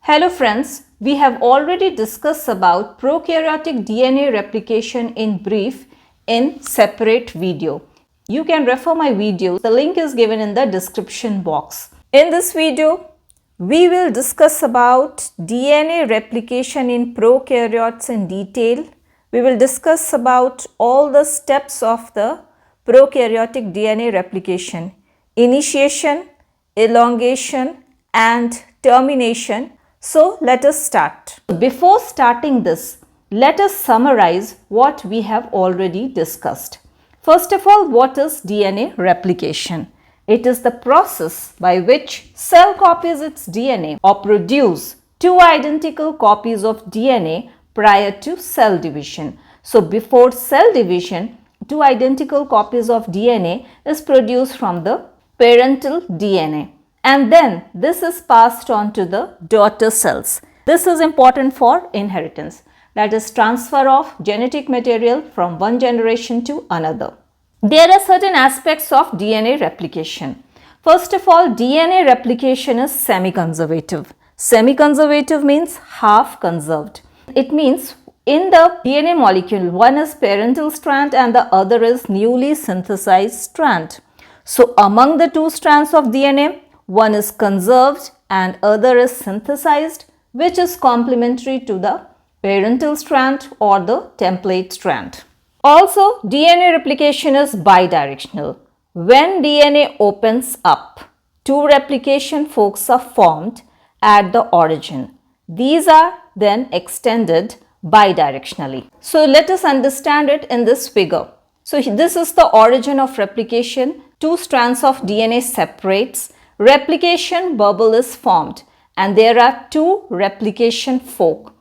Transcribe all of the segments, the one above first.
Hello friends, we have already discussed about prokaryotic DNA replication in brief in separate video. You can refer my video. The link is given in the description box. In this video, we will discuss about DNA replication in prokaryotes in detail. We will discuss about all the steps of the prokaryotic DNA replication: initiation, elongation and termination. So let us start. Before starting this, let us summarize what we have already discussed. First of all, what is DNA replication? It is the process by which cell copies its DNA or produce two identical copies of DNA prior to cell division. So before cell division, two identical copies of DNA is produced from the parental DNA. And then this is passed on to the daughter cells. This is important for inheritance, that is transfer of genetic material from one generation to another. There are certain aspects of DNA replication. First of all, DNA replication is semi-conservative. Semi-conservative means half conserved. It means in the DNA molecule, one is parental strand and the other is newly synthesized strand. So among the two strands of DNA, one is conserved and other is synthesized, which is complementary to the parental strand or the template strand. Also, DNA replication is bidirectional. When DNA opens up, two replication forks are formed at the origin. These are then extended bidirectionally. So let us understand it in this figure. So this is the origin of replication. Two strands of DNA separates. Replication bubble is formed and there are two replication fork,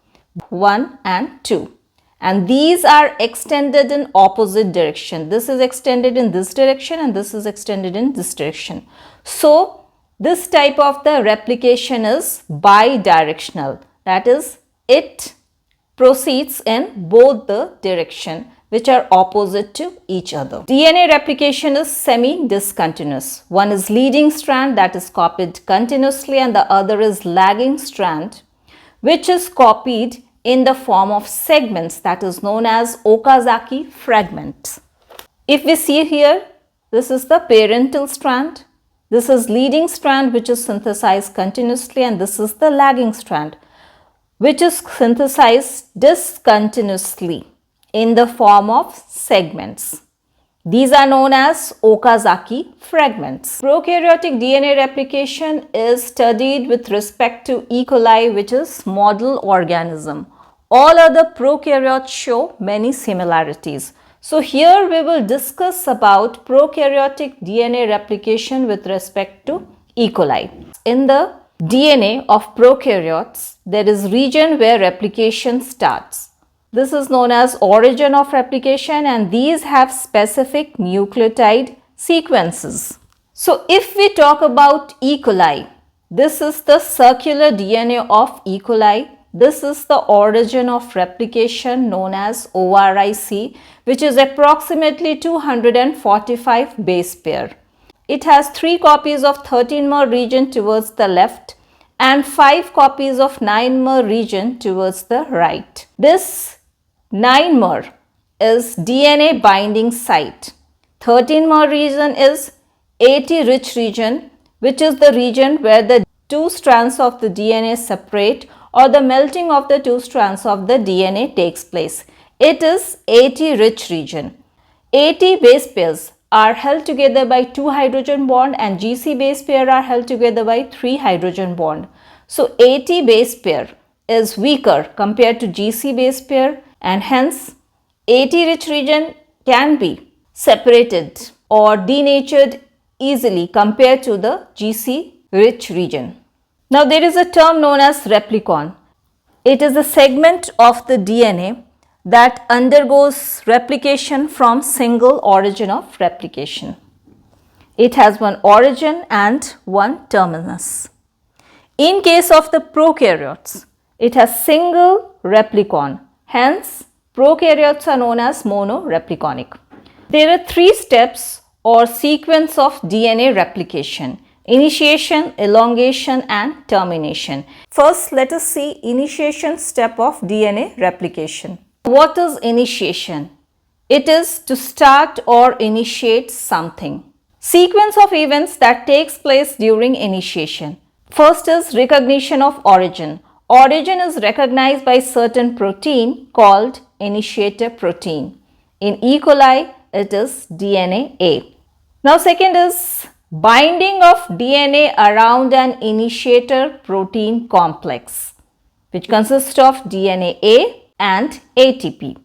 1 and 2, and these are extended in opposite direction. This is extended in this direction and this is extended in this direction. So this type of the replication is bidirectional, that is it proceeds in both the direction which are opposite to each other. DNA replication is semi-discontinuous. One is leading strand that is copied continuously and the other is lagging strand which is copied in the form of segments, that is known as Okazaki fragments. If we see here, this is the parental strand, this is leading strand which is synthesized continuously, and this is the lagging strand which is synthesized discontinuously in the form of segments. These are known as Okazaki fragments. Prokaryotic DNA replication is studied with respect to E. coli, which is model organism. All other prokaryotes show many similarities. So here we will discuss about prokaryotic DNA replication with respect to E. coli. In the DNA of prokaryotes, there is region where replication starts. This is known as origin of replication and these have specific nucleotide sequences. So if we talk about E. coli, this is the circular DNA of E. coli. This is the origin of replication known as ORIC, which is approximately 245 base pair. It has 3 copies of 13-mer region towards the left and 5 copies of 9-mer region towards the right. This 9-mer is DNA binding site. 13-mer region is AT rich region, which is the region where the two strands of the DNA separate or the melting of the two strands of the DNA takes place. It is AT rich region. AT base pairs are held together by 2 hydrogen bond and GC base pair are held together by 3 hydrogen bond. So AT base pair is weaker compared to GC base pair, and hence AT rich region can be separated or denatured easily compared to the GC rich region. Now there is a term known as replicon. It is a segment of the DNA that undergoes replication from single origin of replication. It has one origin and one terminus. In case of the prokaryotes, it has single replicon. Hence, prokaryotes are known as monorepliconic. There are 3 steps or sequence of DNA replication. initiation, elongation and termination. First, let us see initiation step of DNA replication. What is initiation? It is to start or initiate something. Sequence of events that takes place during initiation. First is recognition of origin. Origin is recognized by certain protein called initiator protein. In E. coli, it is DNA A. Now, second is binding of DNA around an initiator protein complex, which consists of DNA A and ATP.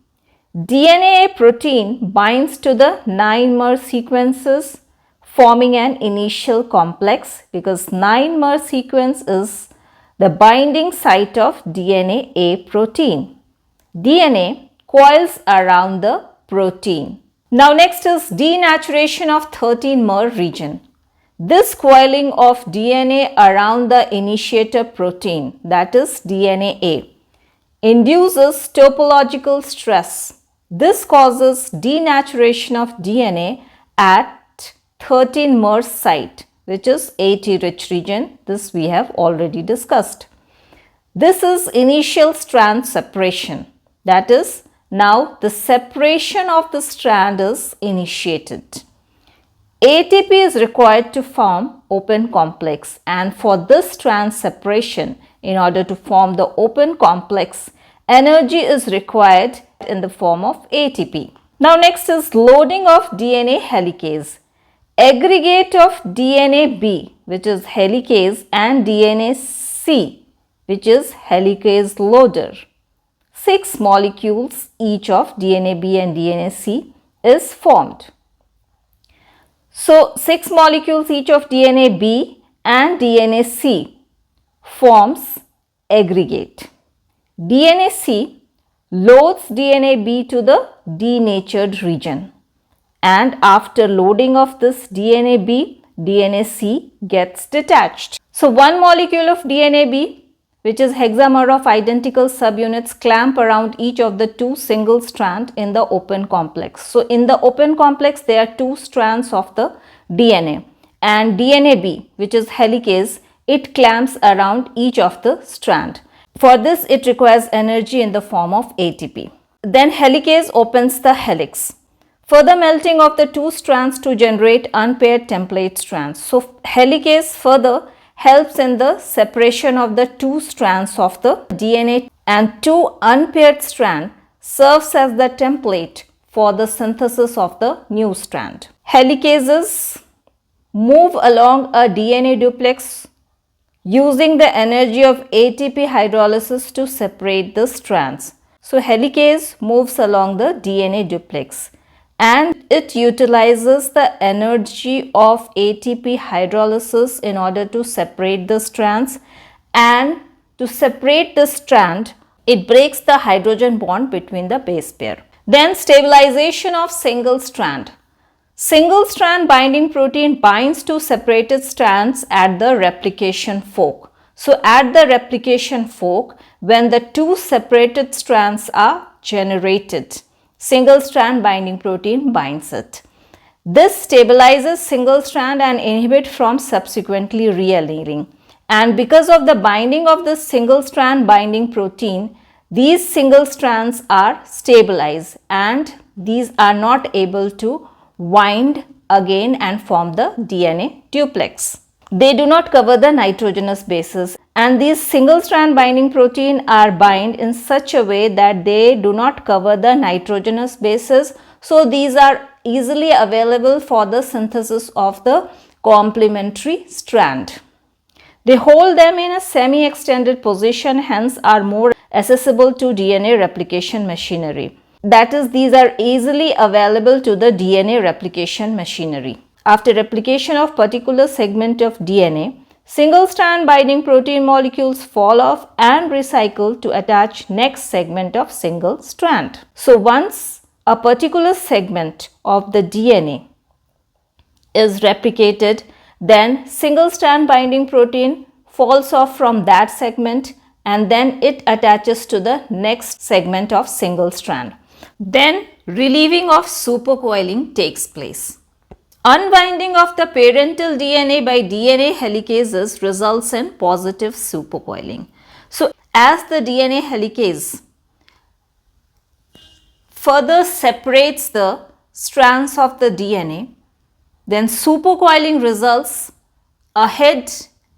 DNA A protein binds to the 9-mer sequences, forming an initial complex, because 9-mer sequence is the binding site of DNA A protein. DNA coils around the protein. Now next is denaturation of 13-mer region. This coiling of DNA around the initiator protein, that is DNA A, induces topological stress. This causes denaturation of DNA at 13-mer site, which is AT-rich region. This we have already discussed. This is initial strand separation. That is, now the separation of the strand is initiated. ATP is required to form open complex, and for this strand separation, in order to form the open complex, energy is required in the form of ATP. Now next is loading of DNA helicase. Aggregate of DNA B, which is helicase, and DNA C, which is helicase loader. 6 molecules each of DNA B and DNA C is formed. So, 6 molecules each of DNA B and DNA C forms aggregate. DNA C loads DNA B to the denatured region, and after loading of this DNA B, DNA C gets detached. So, one molecule of DNA B, which is hexamer of identical subunits, clamp around each of the 2 single strands in the open complex. So, in the open complex, there are 2 strands of the DNA, and DNA B, which is helicase, it clamps around each of the strand. For this, it requires energy in the form of ATP. Then helicase opens the helix. Further melting of the 2 strands to generate unpaired template strands. So, helicase further helps in the separation of the 2 strands of the DNA, and 2 unpaired strands serves as the template for the synthesis of the new strand. Helicases move along a DNA duplex using the energy of ATP hydrolysis to separate the strands. So, helicase moves along the DNA duplex, and it utilizes the energy of ATP hydrolysis in order to separate the strands, and to separate the strand, it breaks the hydrogen bond between the base pair. Then stabilization of single strand. Single strand binding protein binds to separated strands at the replication fork. So, at the replication fork, when the 2 separated strands are generated, single strand binding protein binds it. This stabilizes single strand and inhibits from subsequently realigning. And because of the binding of this single strand binding protein, these single strands are stabilized, and these are not able to wind again and form the DNA duplex. They do not cover the nitrogenous bases, and these single strand binding protein are bind in such a way that they do not cover the nitrogenous bases. So, these are easily available for the synthesis of the complementary strand. They hold them in a semi-extended position, hence are more accessible to DNA replication machinery. That is, these are easily available to the DNA replication machinery. After replication of particular segment of DNA, single strand binding protein molecules fall off and recycle to attach next segment of single strand. So, once a particular segment of the DNA is replicated, then single strand binding protein falls off from that segment, and then it attaches to the next segment of single strand. Then relieving of supercoiling takes place. Unwinding of the parental DNA by DNA helicases results in positive supercoiling. So, as the DNA helicase further separates the strands of the DNA, then supercoiling results ahead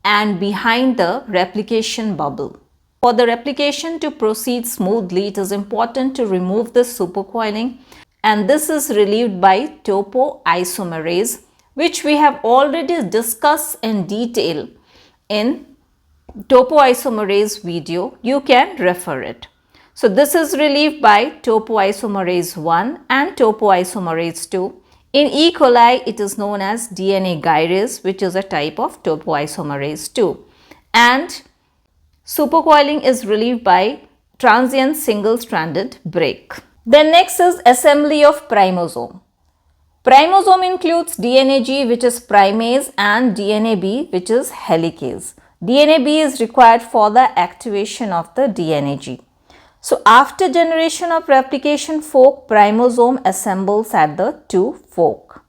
and behind the replication bubble. For the replication to proceed smoothly, it is important to remove the supercoiling, and this is relieved by topoisomerase, which we have already discussed in detail in topoisomerase video. You can refer it. So, this is relieved by topoisomerase 1 and topoisomerase 2. In E. coli, it is known as DNA gyrase, which is a type of topoisomerase 2. And supercoiling is relieved by transient single-stranded break. Then next is assembly of primosome. Primosome includes DNA G, which is primase, and DNA B, which is helicase. DNA B is required for the activation of the DNA G. So, after generation of replication fork, primosome assembles at the 2 fork.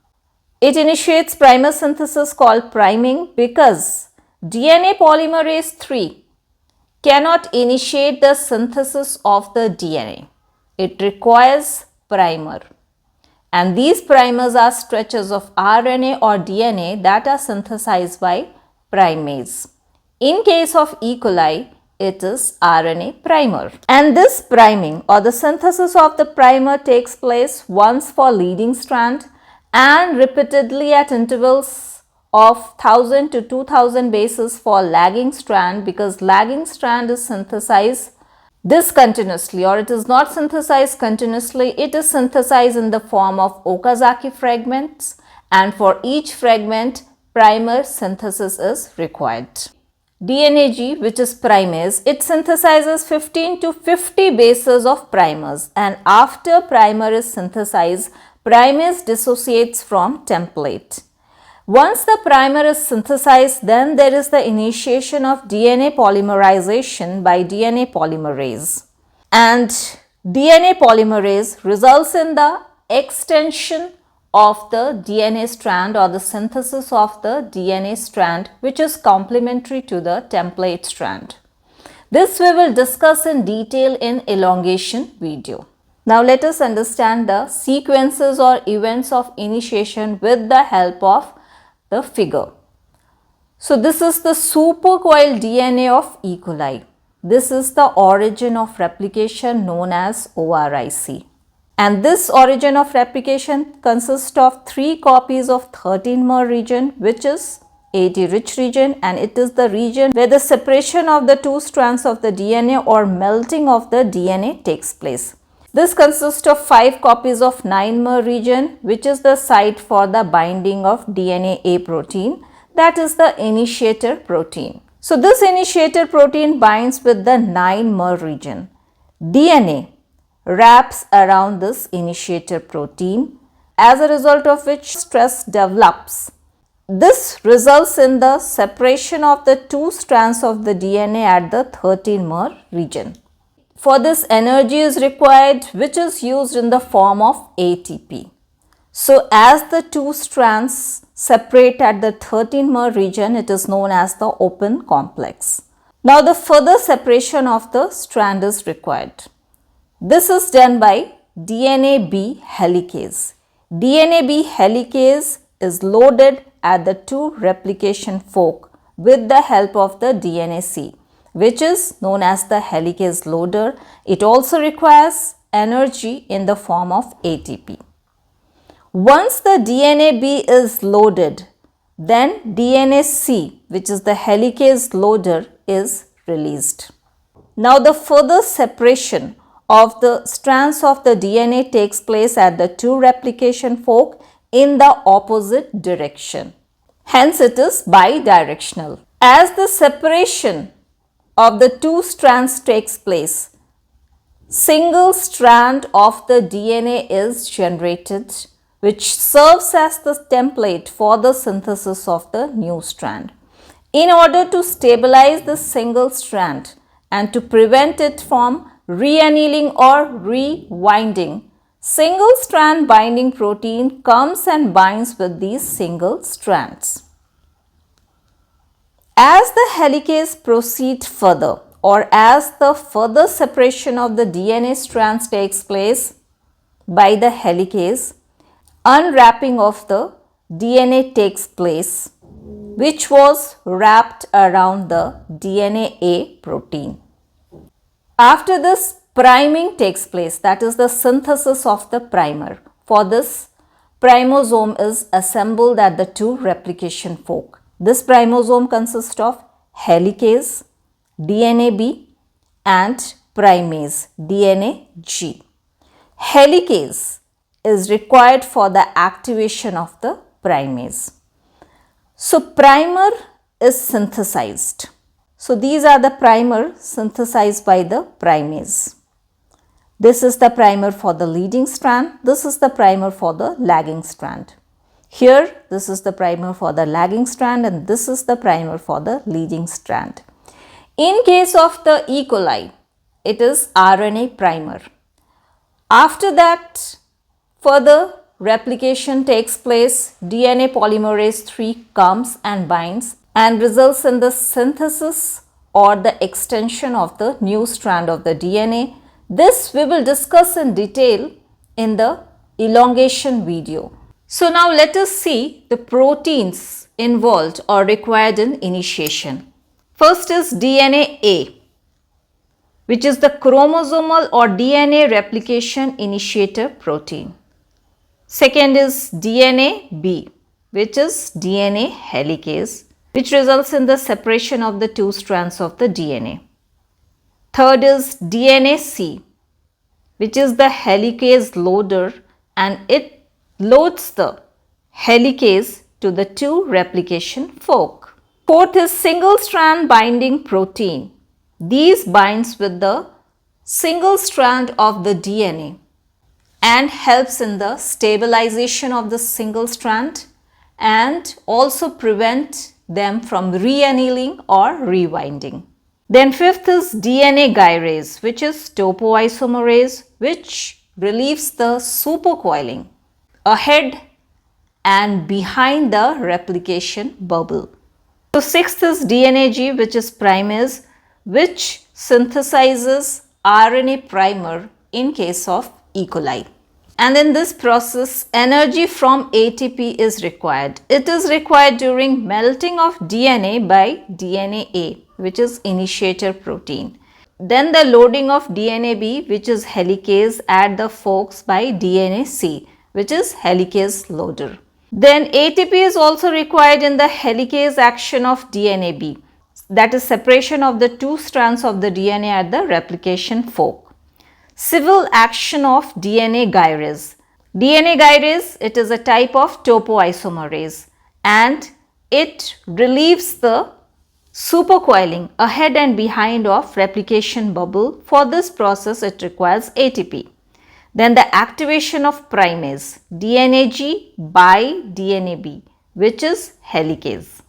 It initiates primer synthesis called priming because DNA polymerase 3 cannot initiate the synthesis of the DNA. It requires primer. And these primers are stretches of RNA or DNA that are synthesized by primase. In case of E. coli, it is RNA primer. And this priming or the synthesis of the primer takes place once for leading strand and repeatedly at intervals of 1000 to 2000 bases for lagging strand, because lagging strand is synthesized discontinuously, or it is not synthesized continuously. It is synthesized in the form of Okazaki fragments, and for each fragment primer synthesis is required. DNA G, which is primase, it synthesizes 15 to 50 bases of primers, and after primer is synthesized, primase dissociates from template. Once the primer is synthesized, then there is the initiation of DNA polymerization by DNA polymerase. And DNA polymerase results in the extension of the DNA strand or the synthesis of the DNA strand, which is complementary to the template strand. This we will discuss in detail in elongation video. Now let us understand the sequences or events of initiation with the help of the figure. So this is the supercoiled DNA of E. coli. This is the origin of replication known as ORIC. And this origin of replication consists of 3 copies of 13-mer region, which is AT rich region, and it is the region where the separation of the 2 strands of the DNA or melting of the DNA takes place. This consists of 5 copies of 9-mer region, which is the site for the binding of DNA A protein, that is the initiator protein. So this initiator protein binds with the 9-mer region. DNA wraps around this initiator protein, as a result of which stress develops. This results in the separation of the 2 strands of the DNA at the 13-mer region. For this, energy is required, which is used in the form of ATP. So as the 2 strands separate at the 13-mer region, it is known as the open complex. Now the further separation of the strand is required. This is done by DNA B helicase. DNA B helicase is loaded at the 2 replication fork with the help of the DNA C, which is known as the helicase loader. It also requires energy in the form of ATP. Once the DNA B is loaded, then DNA C, which is the helicase loader, is released. Now the further separation of the strands of the DNA takes place at the 2 replication fork in the opposite direction. Hence it is bidirectional. As the separation of the 2 strands takes place, single strand of the DNA is generated, which serves as the template for the synthesis of the new strand. In order to stabilize the single strand and to prevent it from re-annealing or rewinding, Single strand binding protein comes and binds with these single strands. As the helicase proceeds further, or as the further separation of the DNA strands takes place by the helicase, unwrapping of the DNA takes place, which was wrapped around the DNA A protein. After this, priming takes place, that is the synthesis of the primer. For this, primosome is assembled at the two replication fork. This primosome consists of helicase, DNA B, and primase, DNA G. Helicase is required for the activation of the primase. So, primer is synthesized. So, these are the primer synthesized by the primase. This is the primer for the leading strand. This is the primer for the lagging strand. Here, this is the primer for the lagging strand and this is the primer for the leading strand. In case of the E. coli, it is RNA primer. After that, further replication takes place. DNA polymerase 3 comes and binds and results in the synthesis or the extension of the new strand of the DNA. This we will discuss in detail in the elongation video. So now let us see the proteins involved or required in initiation. First is DNA A, which is the chromosomal or DNA replication initiator protein. Second is DNA B, which is DNA helicase, which results in the separation of the two strands of the DNA. Third is DNA C, which is the helicase loader, and it loads the helicase to the two replication fork. Fourth is single strand binding protein. These binds with the single strand of the DNA and helps in the stabilization of the single strand and also prevent them from re-annealing or rewinding. Then fifth is DNA gyrase, which is topoisomerase, which relieves the supercoiling ahead and behind the replication bubble. So sixth is DNA G, which is primase, which synthesizes RNA primer in case of E. coli. And in this process, energy from ATP is required. It is required during melting of DNA by DNA A, which is initiator protein. Then the loading of DNA B, which is helicase, at the forks by DNA C, which is helicase loader. Then ATP is also required in the helicase action of DNA B, that is separation of the two strands of the DNA at the replication fork. Civil action of DNA gyrase. DNA gyrase, it is a type of topoisomerase and it relieves the supercoiling ahead and behind of replication bubble. For this process, it requires ATP. Then the activation of primase, DNA G by DNA B, which is helicase.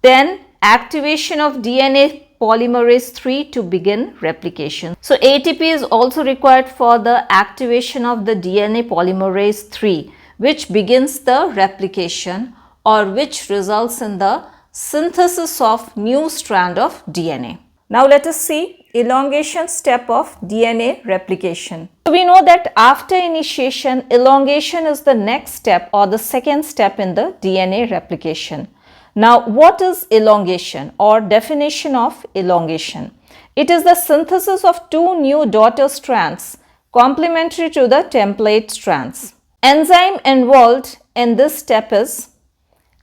Then activation of DNA polymerase 3 to begin replication. So ATP is also required for the activation of the DNA polymerase 3, which begins the replication or which results in the synthesis of new strand of DNA. Now let us see elongation step of DNA replication. So we know that after initiation, elongation is the next step or the second step in the DNA replication. Now, what is elongation or definition of elongation? It is the synthesis of two new daughter strands complementary to the template strands. Enzyme involved in this step is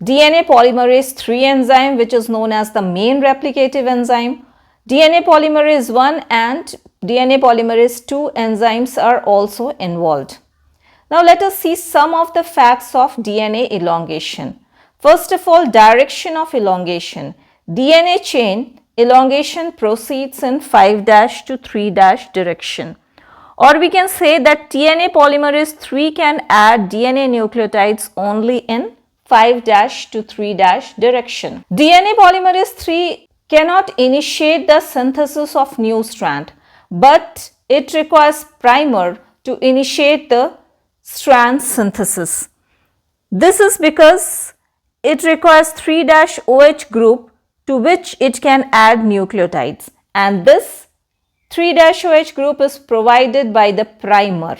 DNA polymerase 3 enzyme, which is known as the main replicative enzyme. DNA polymerase 1 and DNA polymerase 2 enzymes are also involved. Now, let us see some of the facts of DNA elongation. First of all, direction of elongation. DNA chain elongation proceeds in 5' to 3' direction. Or we can say that DNA polymerase 3 can add DNA nucleotides only in 5' to 3' direction. DNA polymerase 3 cannot initiate the synthesis of new strand, but it requires primer to initiate the strand synthesis. This is because it requires 3-OH group to which it can add nucleotides, and this 3-OH group is provided by the primer,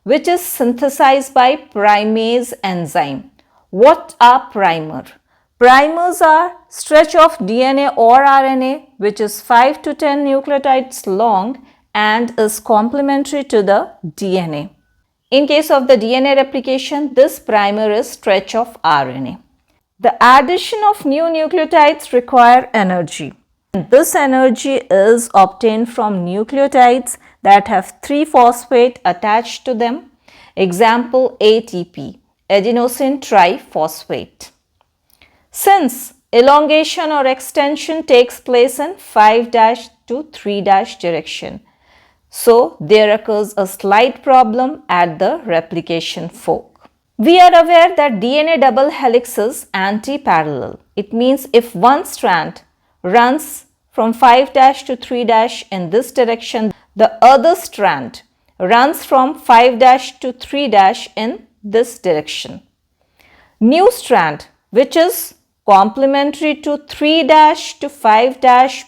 which is synthesized by primase enzyme. What are primer? Primers are stretch of DNA or RNA which is 5 to 10 nucleotides long and is complementary to the DNA. In case of the DNA replication, this primer is stretch of RNA. The addition of new nucleotides require energy. And this energy is obtained from nucleotides that have 3-phosphate attached to them. Example ATP, adenosine triphosphate. Since elongation or extension takes place in 5' to 3' direction, so there occurs a slight problem at the replication fork. We are aware that DNA double helix is anti-parallel. It means if one strand runs from 5' to 3' in this direction, the other strand runs from 5' to 3' in this direction. New strand, which is complementary to 3' to 5'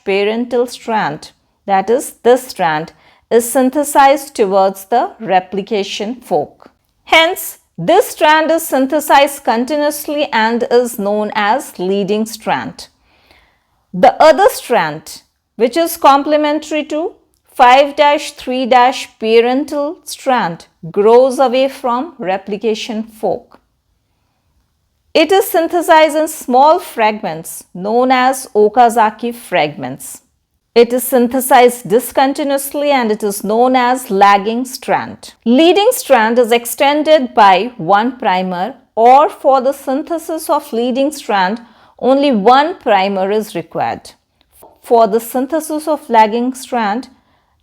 parental strand, that is this strand, is synthesized towards the replication fork. Hence, this strand is synthesized continuously and is known as leading strand. The other strand, which is complementary to 5' 3' parental strand, grows away from replication fork. It is synthesized in small fragments known as Okazaki fragments. It is synthesized discontinuously and it is known as lagging strand. Leading strand is extended by one primer, or for the synthesis of leading strand, only one primer is required. For the synthesis of lagging strand,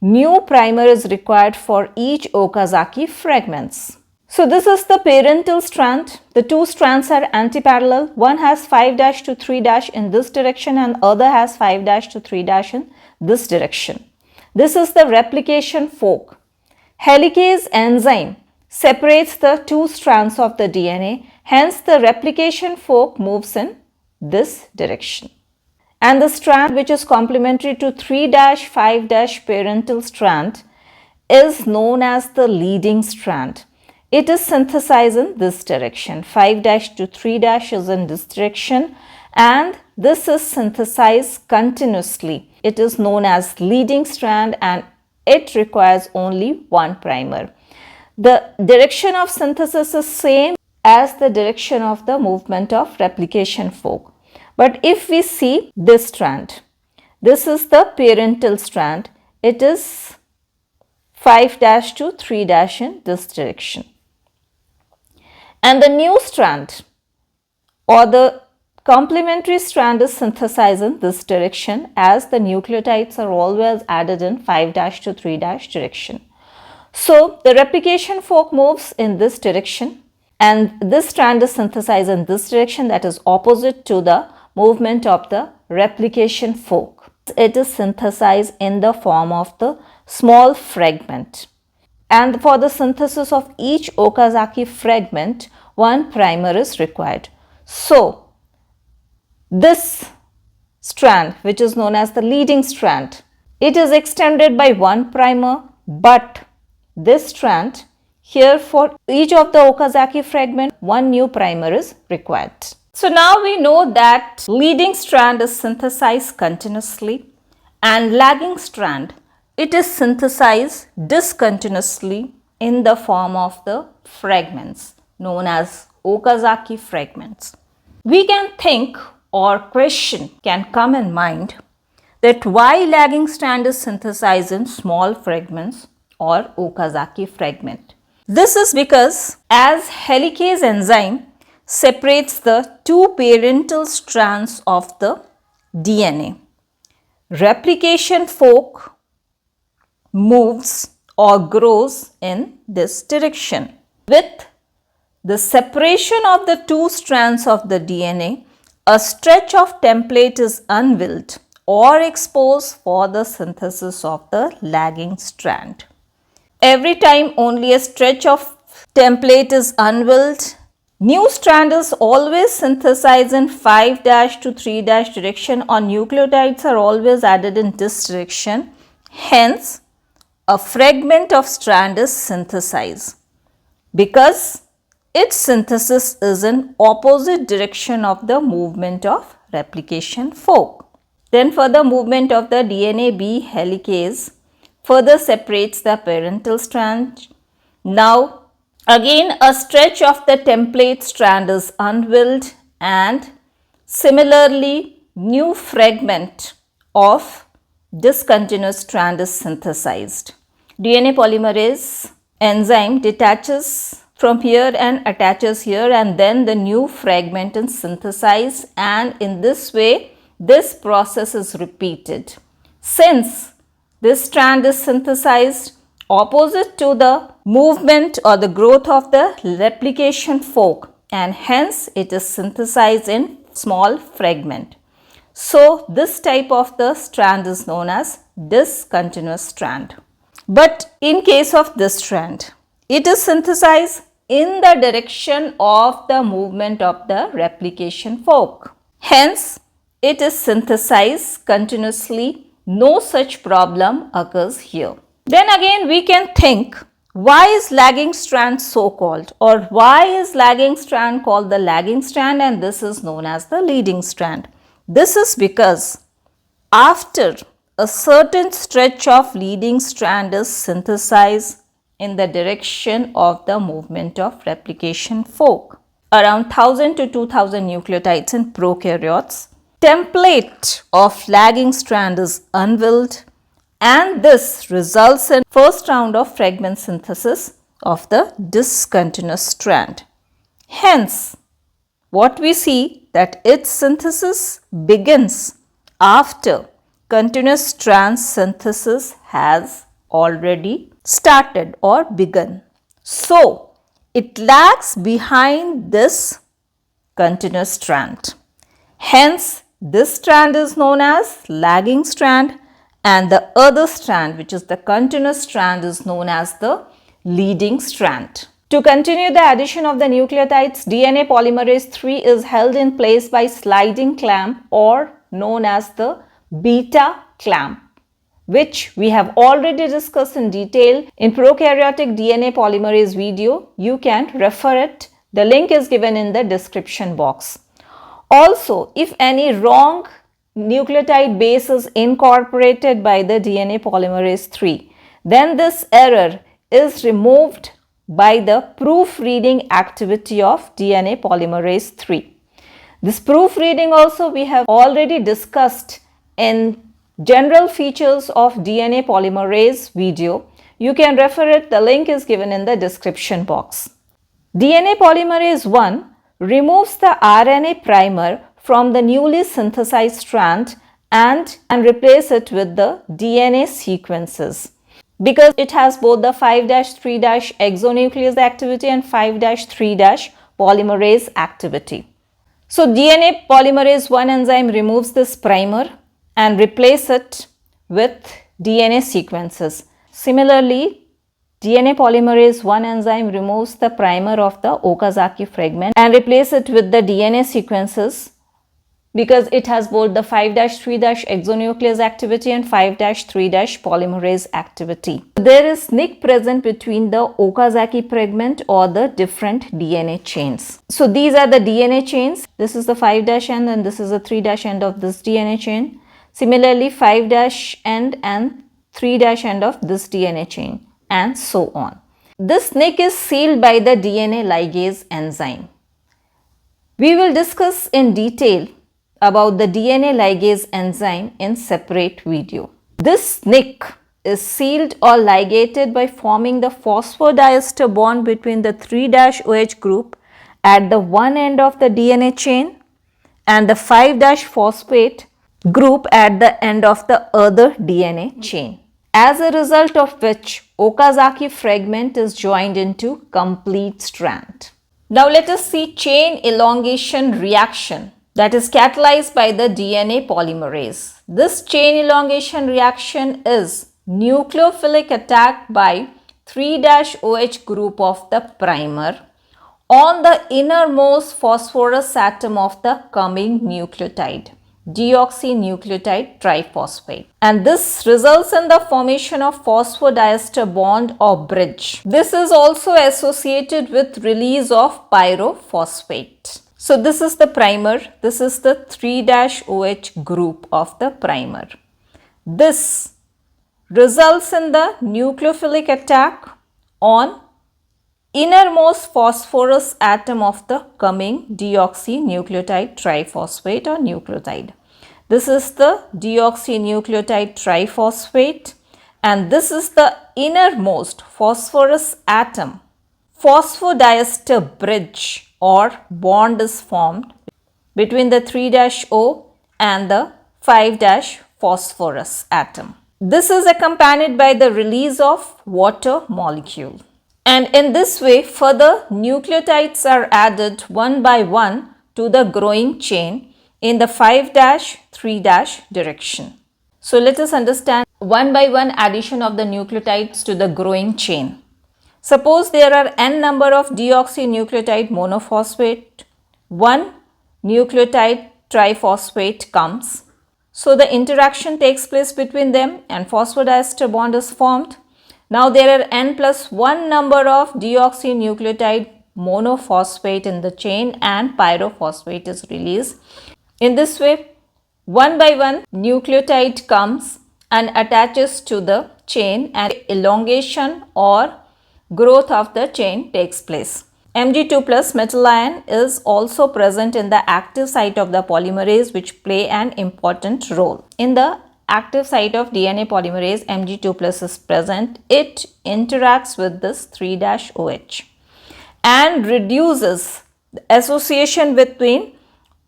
new primer is required for each Okazaki fragments. So this is the parental strand. The two strands are anti-parallel. One has 5' to 3' in this direction and other has 5' to 3' in this direction. This is the replication fork. Helicase enzyme separates the two strands of the DNA. Hence, the replication fork moves in this direction. And the strand which is complementary to 3' 5' parental strand is known as the leading strand. It is synthesized in this direction. 5' to 3' is in this direction and this is synthesized continuously. It is known as leading strand and it requires only one primer. The direction of synthesis is same as the direction of the movement of replication fork. But if we see this strand, this is the parental strand. It is 5' to 3' in this direction. And the new strand or the complementary strand is synthesized in this direction as the nucleotides are always added in 5' to 3' direction. So the replication fork moves in this direction and this strand is synthesized in this direction, that is opposite to the movement of the replication fork. It is synthesized in the form of the small fragment. And for the synthesis of each Okazaki fragment, one primer is required. So, this strand, which is known as the leading strand, it is extended by one primer, but this strand, here for each of the Okazaki fragment, one new primer is required. So, now we know that leading strand is synthesized continuously and lagging strand, it is synthesized discontinuously in the form of the fragments known as Okazaki fragments. We can think or question can come in mind that why lagging strand is synthesized in small fragments or Okazaki fragment. This is because as helicase enzyme separates the two parental strands of the DNA, replication fork moves or grows in this direction. With the separation of the two strands of the DNA, a stretch of template is unveiled or exposed for the synthesis of the lagging strand. Every time only a stretch of template is unveiled. New strand is always synthesized in 5' to 3' direction, or nucleotides are always added in this direction. Hence, a fragment of strand is synthesized because its synthesis is in opposite direction of the movement of replication fork. Then further movement of the DNA B helicase further separates the parental strand. Now again a stretch of the template strand is unveiled, and similarly new fragment of discontinuous strand is synthesized. DNA polymerase enzyme detaches from here and attaches here, and then the new fragment is synthesized, and in this way this process is repeated. Since this strand is synthesized opposite to the movement or the growth of the replication fork, and hence it is synthesized in small fragment. So this type of the strand is known as discontinuous strand. But in case of this strand, it is synthesized in the direction of the movement of the replication fork. Hence, it is synthesized continuously. No such problem occurs here. Then again we can think, why is lagging strand so called, or why is lagging strand called the lagging strand and this is known as the leading strand? This is because after a certain stretch of leading strand is synthesized in the direction of the movement of replication fork, around 1000 to 2000 nucleotides in prokaryotes, template of lagging strand is unveiled, and this results in first round of fragment synthesis of the discontinuous strand. Hence, what we see that its synthesis begins after continuous strand synthesis has already started or begun. So, it lags behind this continuous strand. Hence, this strand is known as lagging strand, and the other strand, which is the continuous strand, is known as the leading strand. To continue the addition of the nucleotides, DNA polymerase 3 is held in place by sliding clamp, or known as the beta clamp, which we have already discussed in detail in prokaryotic DNA polymerase video. You can refer it. The link is given in the description box. Also, if any wrong nucleotide base is incorporated by the DNA polymerase 3, then this error is removed by the proofreading activity of DNA polymerase 3. This proofreading also we have already discussed in general features of DNA polymerase video. You can refer it. The link is given in the description box. DNA polymerase 1 removes the RNA primer from the newly synthesized strand and replace it with the DNA sequences, because it has both the 5'3' exonuclease activity and 5'3' polymerase activity. So DNA polymerase 1 enzyme removes this primer and replace it with DNA sequences. Similarly, DNA polymerase 1 enzyme removes the primer of the Okazaki fragment and replace it with the DNA sequences, because it has both the 5'3' exonuclease activity and 5'3' polymerase activity. There is nick present between the Okazaki fragment or the different DNA chains. So these are the DNA chains. This is the 5' end and this is the 3' end of this DNA chain. Similarly, 5' end and 3' end of this DNA chain, and so on. This nick is sealed by the DNA ligase enzyme. We will discuss in detail about the DNA ligase enzyme in separate video. This nick is sealed or ligated by forming the phosphodiester bond between the 3' group at the one end of the DNA chain and the 5' phosphate group at the end of the other DNA chain, as a result of which Okazaki fragment is joined into complete strand. Now let us see chain elongation reaction that is catalyzed by the DNA polymerase. This chain elongation reaction is nucleophilic attack by 3-OH group of the primer on the innermost phosphorus atom of the coming nucleotide, deoxynucleotide triphosphate. And this results in the formation of phosphodiester bond or bridge. This is also associated with release of pyrophosphate. So this is the primer. This is the 3-OH group of the primer. This results in the nucleophilic attack on innermost phosphorus atom of the coming deoxynucleotide triphosphate or nucleotide. This is the deoxynucleotide triphosphate and this is the innermost phosphorus atom. Phosphodiester bridge or bond is formed between the 3-O and the 5-phosphorus atom. This is accompanied by the release of water molecule. And in this way, further nucleotides are added one by one to the growing chain in the 5-3- direction. So let us understand one by one addition of the nucleotides to the growing chain. Suppose there are n number of deoxynucleotide monophosphate, one nucleotide triphosphate comes. So the interaction takes place between them and phosphodiester bond is formed. Now there are n plus 1 number of deoxynucleotide monophosphate in the chain and pyrophosphate is released. In this way, one by one nucleotide comes and attaches to the chain and elongation or growth of the chain takes place. Mg2 plus metal ion is also present in the active site of the polymerase which play an important role. In the active site of DNA polymerase, Mg2 plus is present. It interacts with this 3-OH and reduces the association between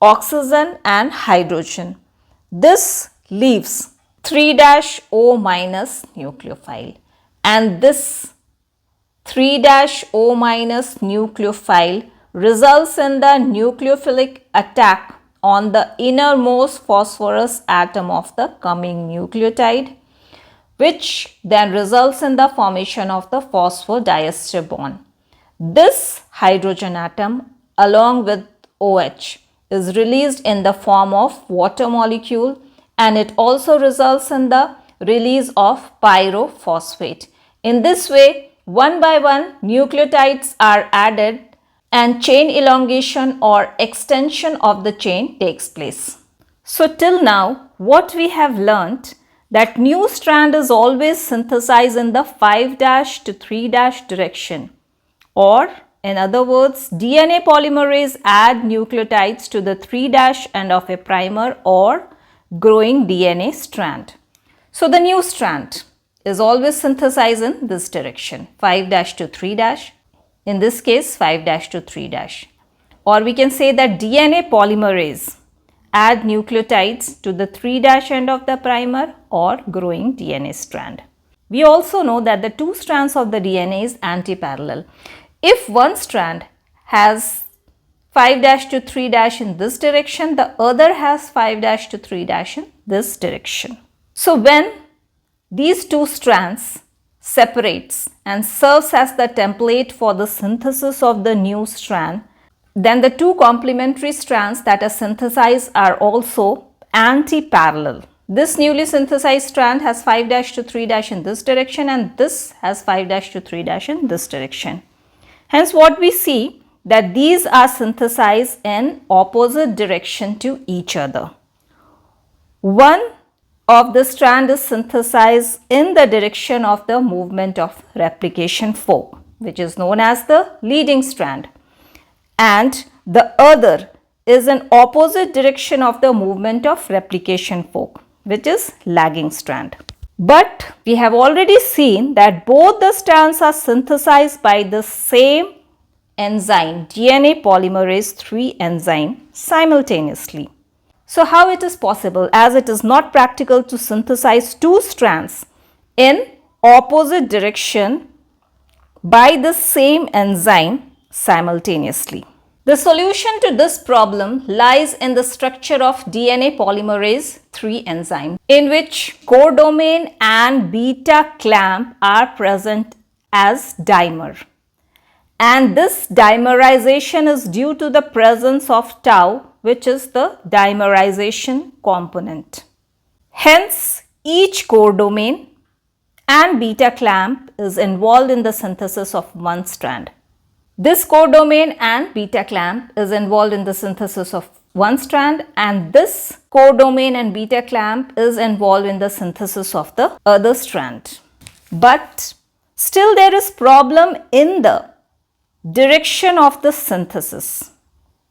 oxygen and hydrogen. This leaves 3-O minus nucleophile and this 3-O minus nucleophile results in the nucleophilic attack on the innermost phosphorus atom of the coming nucleotide, which then results in the formation of the phosphodiester bond. This hydrogen atom along with OH is released in the form of water molecule and it also results in the release of pyrophosphate. In this way, one by one nucleotides are added and chain elongation or extension of the chain takes place. So till now what we have learnt that new strand is always synthesized in the 5- to 3- direction, or in other words DNA polymerase add nucleotides to the 3- end of a primer or growing DNA strand. So the new strand is always synthesized in this direction, 5- to 3-. In this case 5- to 3-. Or we can say that DNA polymerase add nucleotides to the 3- end of the primer or growing DNA strand. We also know that the two strands of the DNA is antiparallel. If one strand has 5- to 3- in this direction, the other has 5- to 3- in this direction. So when these two strands separates and serves as the template for the synthesis of the new strand, then the two complementary strands that are synthesized are also anti-parallel. This newly synthesized strand has 5- to 3- in this direction and this has 5- to 3- in this direction. Hence what we see that these are synthesized in opposite direction to each other. One of the strand is synthesized in the direction of the movement of replication fork, which is known as the leading strand, and the other is in opposite direction of the movement of replication fork, which is lagging strand. But we have already seen that both the strands are synthesized by the same enzyme, DNA polymerase 3 enzyme, simultaneously. So how it is possible, as it is not practical to synthesize two strands in opposite direction by the same enzyme simultaneously? The solution to this problem lies in the structure of DNA polymerase 3 enzyme, in which codomain and beta clamp are present as dimer. And this dimerization is due to the presence of tau, which is the dimerization component. Hence, each codomain and beta clamp is involved in the synthesis of one strand. This codomain and beta clamp is involved in the synthesis of one strand, and this codomain and beta clamp is involved in the synthesis of the other strand. But still there is problem in the direction of the synthesis,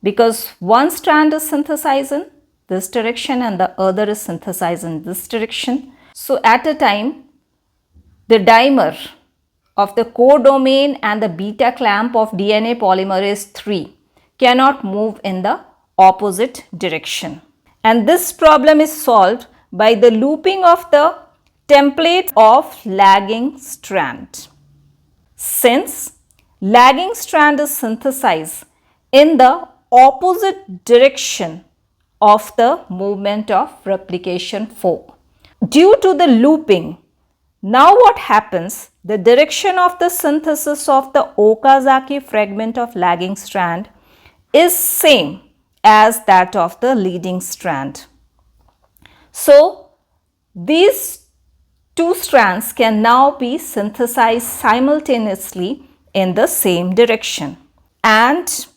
because one strand is synthesized in this direction and the other is synthesized in this direction. So at a time, the dimer of the codomain and the beta clamp of DNA polymerase III cannot move in the opposite direction. And this problem is solved by the looping of the template of lagging strand. Since lagging strand is synthesized in the opposite direction of the movement of replication fork. Due to the looping, now what happens? The direction of the synthesis of the Okazaki fragment of lagging strand is same as that of the leading strand. So, these two strands can now be synthesized simultaneously in the same direction. And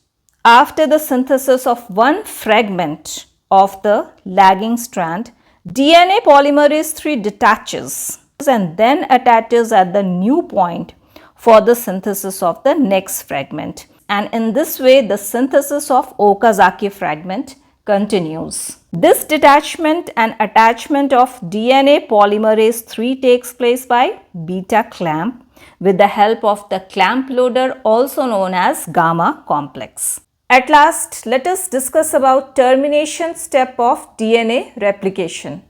after the synthesis of one fragment of the lagging strand, DNA polymerase III detaches and then attaches at the new point for the synthesis of the next fragment. And in this way, the synthesis of Okazaki fragment continues. This detachment and attachment of DNA polymerase III takes place by beta clamp with the help of the clamp loader, also known as gamma complex. At last, let us discuss about termination step of DNA replication.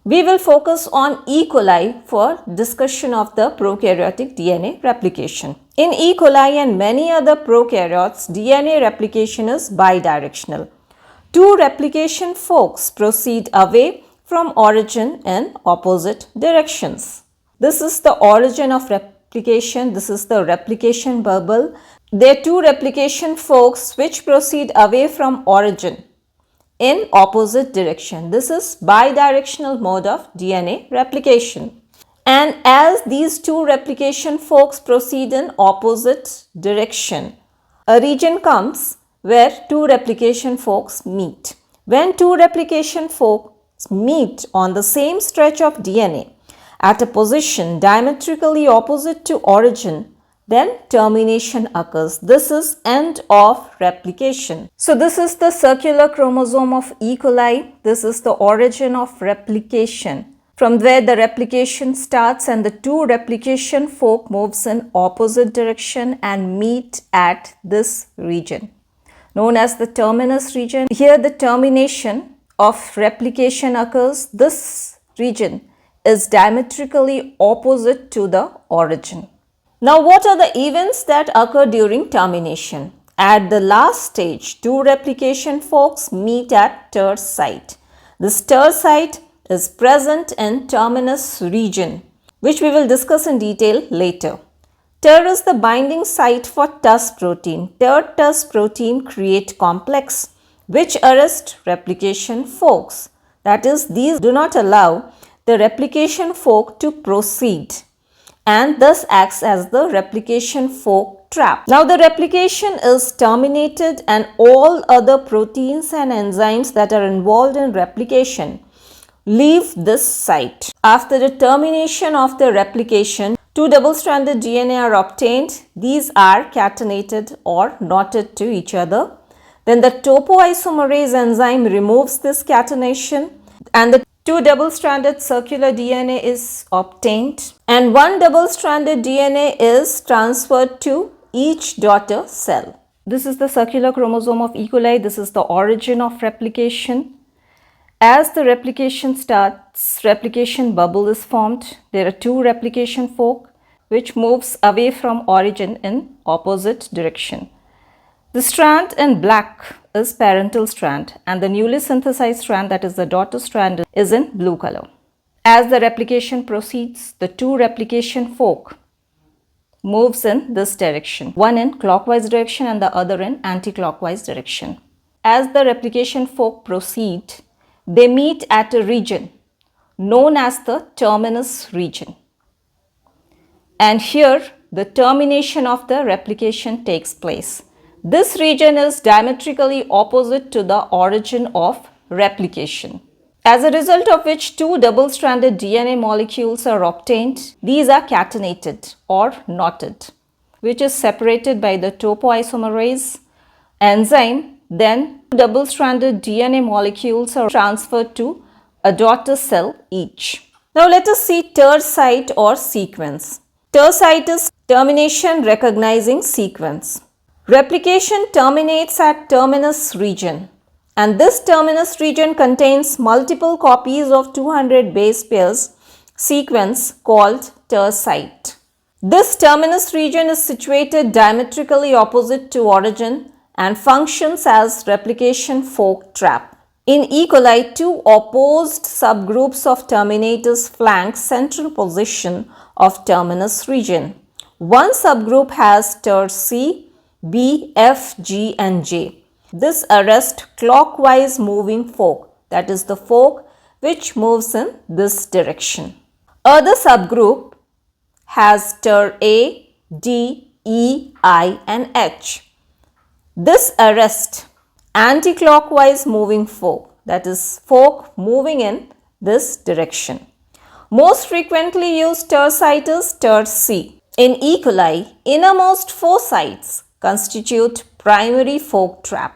We will focus on E. coli for discussion of the prokaryotic DNA replication. In E. coli and many other prokaryotes, DNA replication is bidirectional. Two replication forks proceed away from origin in opposite directions. This is the origin of replication. This is the replication bubble. There are two replication forks which proceed away from origin in opposite direction. This is bidirectional mode of DNA replication. And as these two replication forks proceed in opposite direction, a region comes where two replication forks meet. When two replication forks meet on the same stretch of DNA at a position diametrically opposite to origin, then termination occurs. This is end of replication. So this is the circular chromosome of E. coli. This is the origin of replication, from where the replication starts and the two replication fork moves in opposite direction and meet at this region, known as the terminus region. Here the termination of replication occurs. This region is diametrically opposite to the origin. Now, what are the events that occur during termination? At the last stage, two replication forks meet at TER site. This TER site is present in terminus region, which we will discuss in detail later. TER is the binding site for TUS protein. TER-TUS protein create complex which arrest replication forks. That is, these do not allow the replication fork to proceed and thus acts as the replication fork trap. Now the replication is terminated and all other proteins and enzymes that are involved in replication leave this site. After the termination of the replication, two double-stranded DNA are obtained. These are catenated or knotted to each other. Then the topoisomerase enzyme removes this catenation and the two double-stranded circular DNA is obtained and one double-stranded DNA is transferred to each daughter cell. This is the circular chromosome of E. coli. This is the origin of replication. As the replication starts, replication bubble is formed. There are two replication fork which moves away from origin in opposite direction. The strand in black is parental strand and the newly synthesized strand, that is the daughter strand, is in blue color. As the replication proceeds, the two replication fork moves in this direction, one in clockwise direction and the other in anti-clockwise direction. As the replication fork proceeds, they meet at a region known as the terminus region. And here the termination of the replication takes place. This region is diametrically opposite to the origin of replication. As a result of which two double-stranded DNA molecules are obtained, these are catenated or knotted, which is separated by the topoisomerase enzyme. Then double-stranded DNA molecules are transferred to a daughter cell each. Now let us see TER site or sequence. TER site is termination recognizing sequence. Replication terminates at terminus region. And this terminus region contains multiple copies of 200 base pairs sequence called TER site. This terminus region is situated diametrically opposite to origin and functions as replication fork trap. In E. coli, two opposed subgroups of terminators flank central position of terminus region. One subgroup has TER C, B, F, G and J. This arrests clockwise moving fork, that is the fork which moves in this direction. Other subgroup has TER A, D, E, I and H. This arrests anti-clockwise moving fork, that is fork moving in this direction. Most frequently used TER site is TER C. In E. coli, innermost four sites constitute primary fork trap.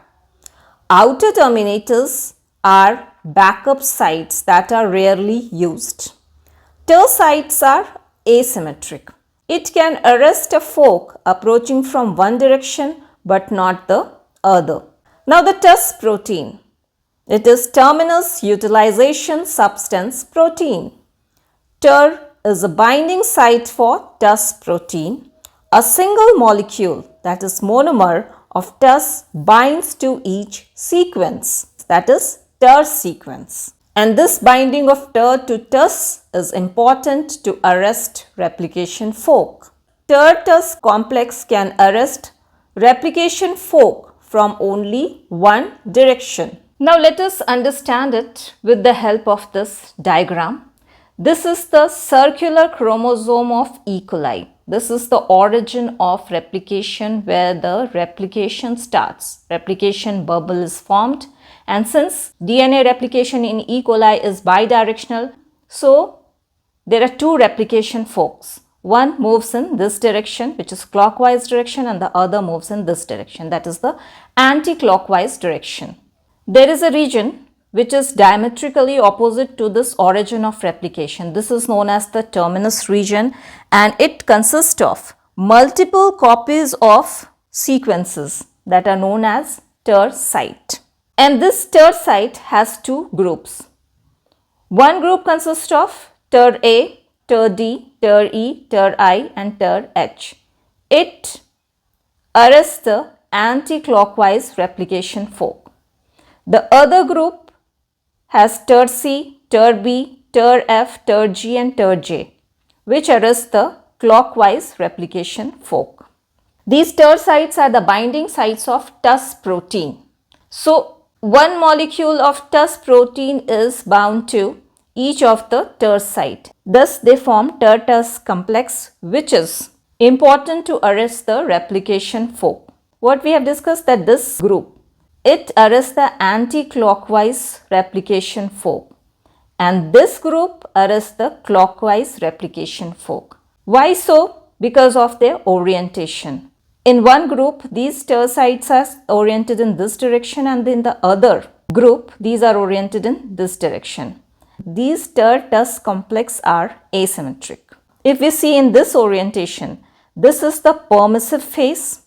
Outer terminators are backup sites that are rarely used. TER sites are asymmetric. It can arrest a fork approaching from one direction but not the other. Now the TUS protein. It is terminus utilization substance protein. TER is a binding site for TUS protein. A single molecule, that is monomer of TUS, binds to each sequence, that is TER sequence. And this binding of TER to TUS is important to arrest replication fork. TER-TUS complex can arrest replication fork from only one direction. Now let us understand it with the help of this diagram. This is the circular chromosome of E. coli. This is the origin of replication where the replication starts. Replication bubble is formed, and since DNA replication in E. coli is bidirectional, so there are two replication forks. One moves in this direction, which is clockwise direction, and the other moves in this direction, that is the anti-clockwise direction. There is a region which is diametrically opposite to this origin of replication. This is known as the terminus region, and it consists of multiple copies of sequences that are known as TER site. And this TER site has two groups. One group consists of TER A, TER D, TER E, TER I and TER H. It arrests the anti-clockwise replication fork. The other group has TER C, TER B, TER F, TER G and TER J, which arrests the clockwise replication fork. These TER sites are the binding sites of TUS protein. So, one molecule of TUS protein is bound to each of the TER site. Thus, they form TER-TUS complex, which is important to arrest the replication fork. What we have discussed that this group, it arrests the anti-clockwise replication fork, and this group arrests the clockwise replication fork. Why so? Because of their orientation. In one group, these TER sites are oriented in this direction, and in the other group, these are oriented in this direction. These TER-TUS complex are asymmetric. If we see in this orientation, this is the permissive phase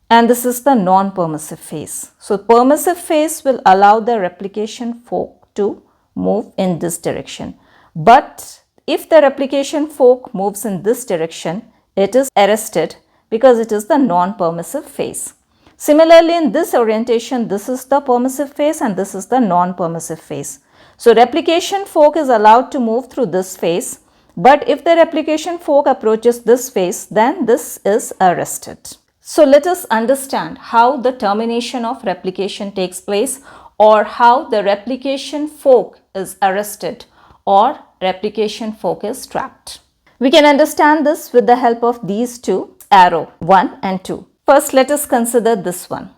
and this is the non-permissive phase. So, permissive phase will allow the replication fork to move in this direction. But if the replication fork moves in this direction, it is arrested because it is the non-permissive phase. Similarly, in this orientation, this is the permissive phase and this is the non-permissive phase. So, replication fork is allowed to move through this phase, But if the replication fork approaches this phase, then this is arrested. So let us understand how the termination of replication takes place, or how the replication fork is arrested or replication fork is trapped. We can understand this with the help of these two arrows, 1 and 2. First, let us consider this one.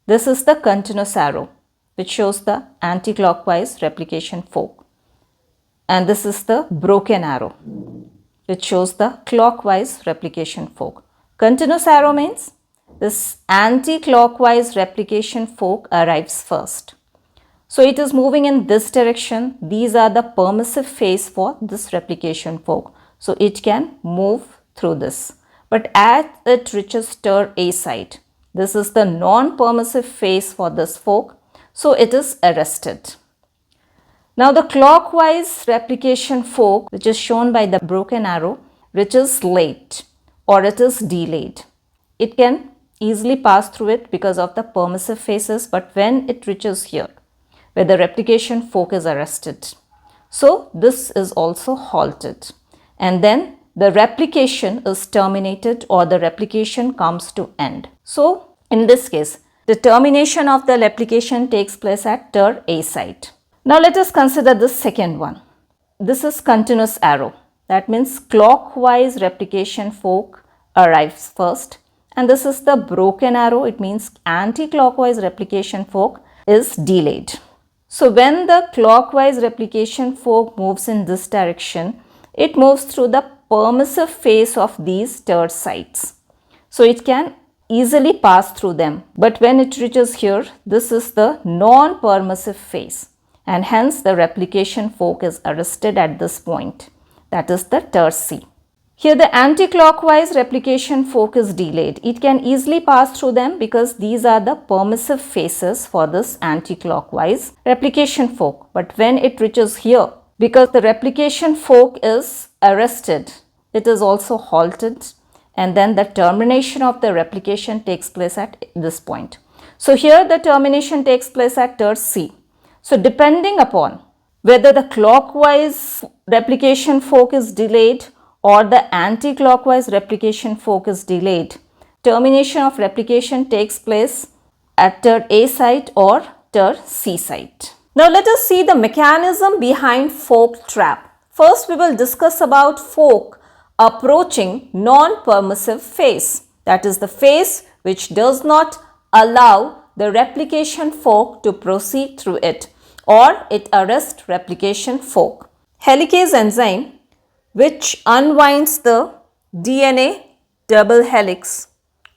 This is the continuous arrow, which shows the anti-clockwise replication fork. And this is the broken arrow, which shows the clockwise replication fork. Continuous arrow means this anti-clockwise replication fork arrives first. So it is moving in this direction. These are the permissive phase for this replication fork. So it can move through this. But as it reaches ter A site, this is the non-permissive phase for this fork. So it is arrested. Now the clockwise replication fork, which is shown by the broken arrow, reaches late or it is delayed. It can easily pass through it because of the permissive phases, but when it reaches here, where the replication fork is arrested, so this is also halted, and then the replication is terminated or the replication comes to end. So in this case, the termination of the replication takes place at ter A site. Now let us consider the second one. This is continuous arrow. That means clockwise replication fork arrives first. And this is the broken arrow. It means anti-clockwise replication fork is delayed. So when the clockwise replication fork moves in this direction, it moves through the permissive phase of these ter sites. So it can easily pass through them. But when it reaches here, this is the non-permissive phase. And hence the replication fork is arrested at this point, that is the ter C. Here the anti-clockwise replication fork is delayed. It can easily pass through them because these are the permissive phases for this anti-clockwise replication fork. But when it reaches here, because the replication fork is arrested, it is also halted, and then the termination of the replication takes place at this point. So here the termination takes place at ter C. So depending upon whether the clockwise replication fork is delayed or the anti-clockwise replication fork is delayed, termination of replication takes place at ter A site or ter C site. Now let us see the mechanism behind fork trap. First we will discuss about fork approaching non-permissive phase, that is the phase which does not allow the replication fork to proceed through it, or it arrests replication fork. Helicase enzyme, which unwinds the DNA double helix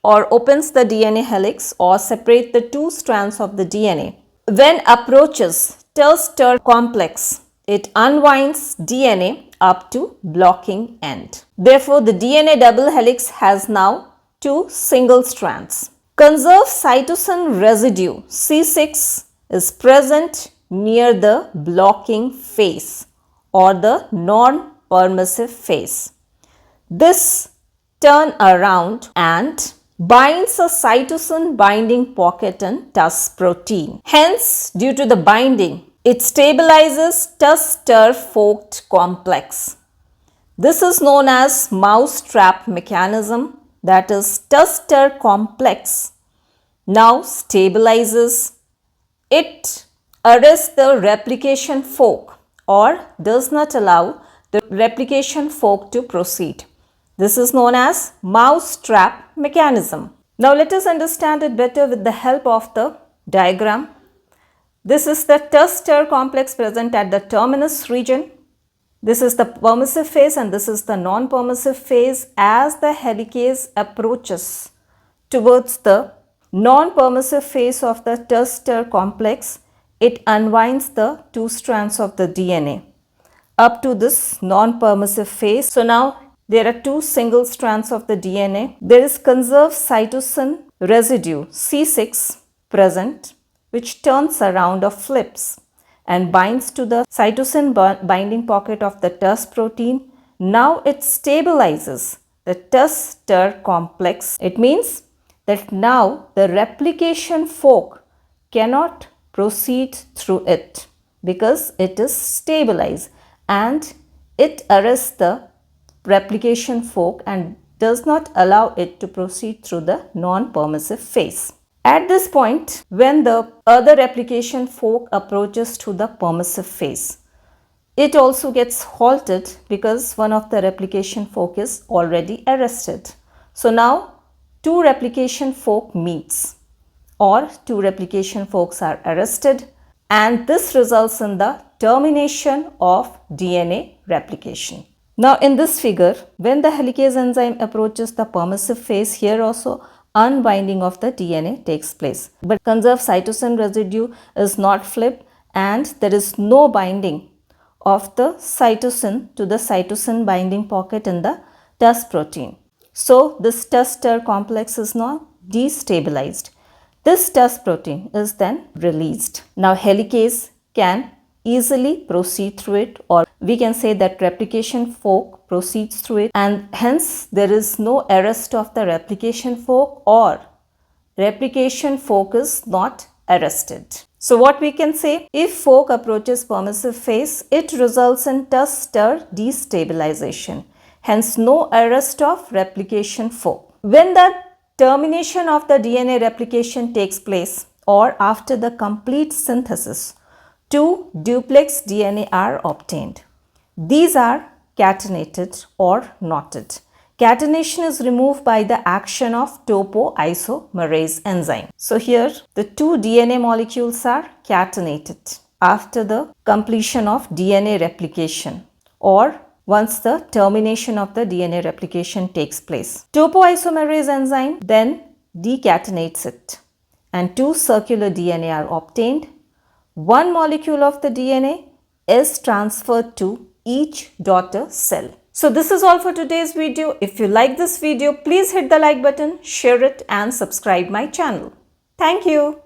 or opens the DNA helix or separate the two strands of the DNA. When approaches ter complex, it unwinds DNA up to blocking end. Therefore, the DNA double helix has now two single strands. Conserved cytosine residue C6 is present near the blocking phase or the non-permissive phase. This turn around and binds a cytosine binding pocket in TUS protein. Hence, due to the binding, it stabilizes TUS-ter forked complex. This is known as mouse trap mechanism, that is TUS-ter complex now stabilizes. It arrests the replication fork or does not allow the replication fork to proceed. This is known as mouse trap mechanism. Now let us understand it better with the help of the diagram. This is the TUS-ter complex present at the terminus region. This is the permissive phase and this is the non-permissive phase. As the helicase approaches towards the non-permissive phase of the TUS-ter complex, it unwinds the two strands of the DNA up to this non-permissive phase. So now there are two single strands of the DNA. There is conserved cytosine residue C6 present, which turns around or flips and binds to the cytosine binding pocket of the TUS protein. Now it stabilizes the TUS-ter complex. It means that now the replication fork cannot proceed through it because it is stabilized and it arrests the replication fork and does not allow it to proceed through the non-permissive phase. At this point, when the other replication fork approaches to the permissive phase, it also gets halted because one of the replication fork is already arrested. So now two replication fork meets, or two replication forks are arrested, and this results in the termination of DNA replication. Now in this figure, when the helicase enzyme approaches the permissive phase, here also unbinding of the DNA takes place. But conserved cytosine residue is not flipped and there is no binding of the cytosine to the cytosine binding pocket in the TUS protein. So this TUS-TER complex is now destabilized. This TUS protein is then released. Now helicase can easily proceed through it, or we can say that replication fork proceeds through it, and hence there is no arrest of the replication fork, or replication fork is not arrested. So what we can say, if fork approaches permissive phase, it results in TUS-TER destabilization, hence no arrest of replication fork. When the termination of the DNA replication takes place, or after the complete synthesis, two duplex DNA are obtained. These are catenated or knotted. Catenation is removed by the action of topoisomerase enzyme. So here the two DNA molecules are catenated after the completion of DNA replication, or once the termination of the DNA replication takes place. Topoisomerase enzyme then decatenates it and two circular DNA are obtained. One molecule of the DNA is transferred to each daughter cell. So this is all for today's video. If you like this video, please hit the like button, share it and subscribe my channel. Thank you.